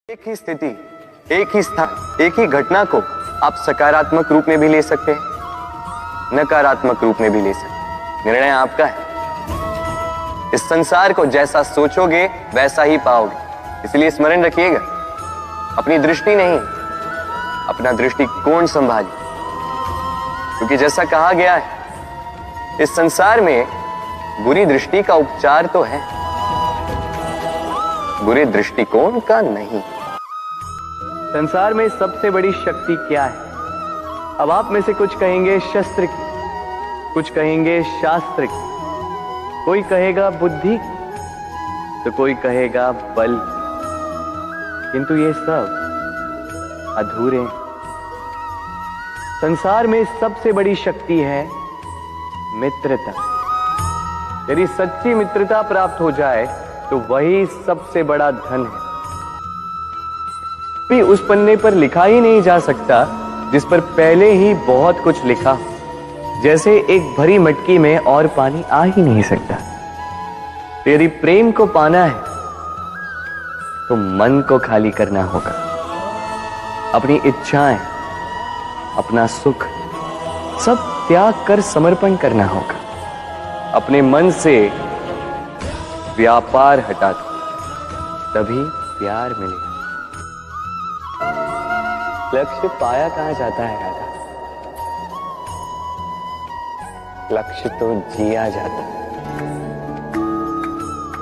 एक ही स्थिति, एक ही स्थान, एक ही घटना को आप सकारात्मक रूप में भी ले सकते हैं, नकारात्मक रूप में भी ले सकते हैं। निर्णय आपका है। इस संसार को जैसा सोचोगे वैसा ही पाओगे। इसलिए स्मरण रखिएगा, अपनी दृष्टि नहीं, अपना दृष्टिकोण संभालिए। क्योंकि जैसा कहा गया है, इस संसार में बुरी दृष्टि का उपचार तो है, बुरे दृष्टिकोण का नहीं। संसार में सबसे बड़ी शक्ति क्या है? अब आप में से कुछ कहेंगे शस्त्र की, कुछ कहेंगे शास्त्र की, कोई कहेगा बुद्धि की, तो कोई कहेगा बल की। किंतु ये सब अधूरे हैं। संसार में सबसे बड़ी शक्ति है मित्रता। यदि सच्ची मित्रता प्राप्त हो जाए तो वही सबसे बड़ा धन है। भी उस पन्ने पर लिखा ही नहीं जा सकता जिस पर पहले ही बहुत कुछ लिखा। जैसे एक भरी मटकी में और पानी आ ही नहीं सकता। तो यदि प्रेम को पाना है तो मन को खाली करना होगा। अपनी इच्छाएं, अपना सुख सब त्याग कर समर्पण करना होगा। अपने मन से व्यापार हटा दो, तभी प्यार मिलेगा। लक्ष्य पाया कहां जाता है राधा? लक्ष्य तो जिया जाता है।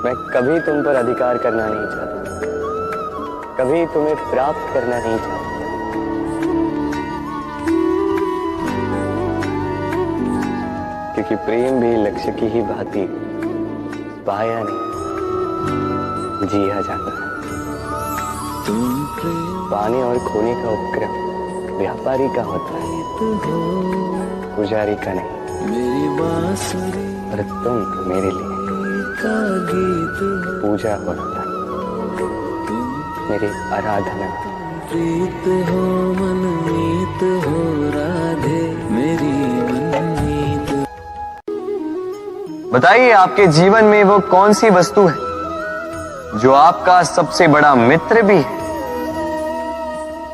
मैं कभी तुम पर अधिकार करना नहीं चाहता, कभी तुम्हें प्राप्त करना नहीं चाहता। क्योंकि प्रेम भी लक्ष्य की ही भांति पाया नहीं, जिया जाता है। पाने और खोने का उपक्रम व्यापारी का होता है, पुजारी का नहीं। और तुम मेरे लिए पूजा हो रहा, मेरी आराधना। प्रीत हो मनमीत हो राधे मेरी मनमीत। बताइए, आपके जीवन में वो कौन सी वस्तु है जो आपका सबसे बड़ा मित्र भी है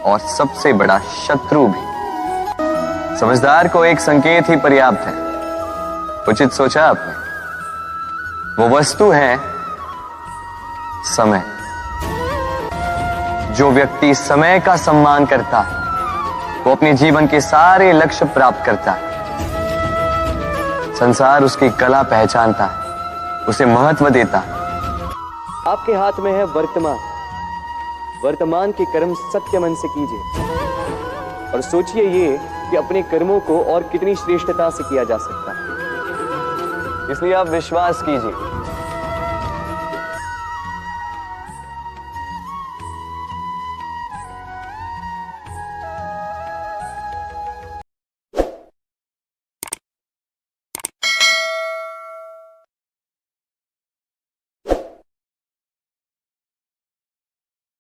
और सबसे बड़ा शत्रु भी? समझदार को एक संकेत ही पर्याप्त है। उचित सोचा आपने। वो वस्तु है समय। जो व्यक्ति समय का सम्मान करता है वो अपने जीवन के सारे लक्ष्य प्राप्त करता है। संसार उसकी कला पहचानता है, उसे महत्व देता है। आपके हाथ में है वर्तमान। वर्तमान के कर्म सत्य मन से कीजिए और सोचिए ये कि अपने कर्मों को और कितनी श्रेष्ठता से किया जा सकता है। इसलिए आप विश्वास कीजिए